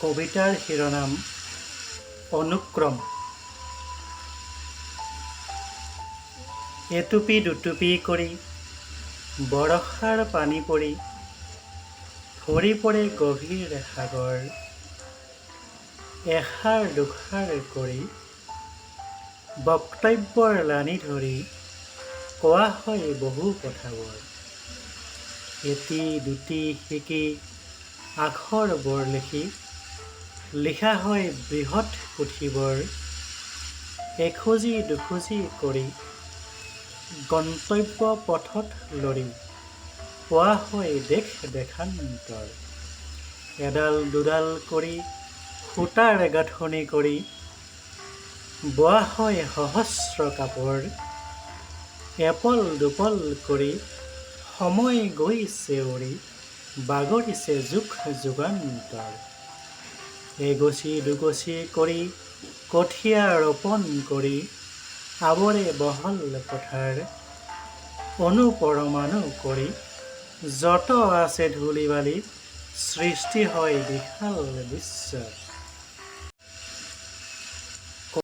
কবিতাৰ শিৰোনাম অনুক্ৰম। এটুপি দুটুপি কৰি বৰষাৰ পানী পৰি ভৰি পৰে গভীৰ সাগৰ। এষাৰ দুষাৰ কৰি বক্তব্যৰ লানি ধৰি কোৱা হয় বহু কথাবোৰ। এটি দুটি শিকি আখৰবোৰ লিখি লিখা হয় বৃহৎ পুথিবোৰ। এখুজি দুখুজি কৰি গন্তব্য পথত লৰি পোৱা হয় দেশ দেশান্তৰ। এডাল দুডাল কৰি সূতাৰ গাঁথনি কৰি বোৱা হয় সহস্ৰ কাপোৰ। এপল দুপল কৰি সময় গৈছে উৰি বাগৰিছে যুগ যুগান্তৰ। এগছি দুগছি কৰি কঠীয়া ৰোপণ কৰি আৱৰে বহল পথাৰ। অনুপৰমাণু কৰি যত আছে ধূলি বালি সৃষ্টি হয় বিশাল বিশ্ব।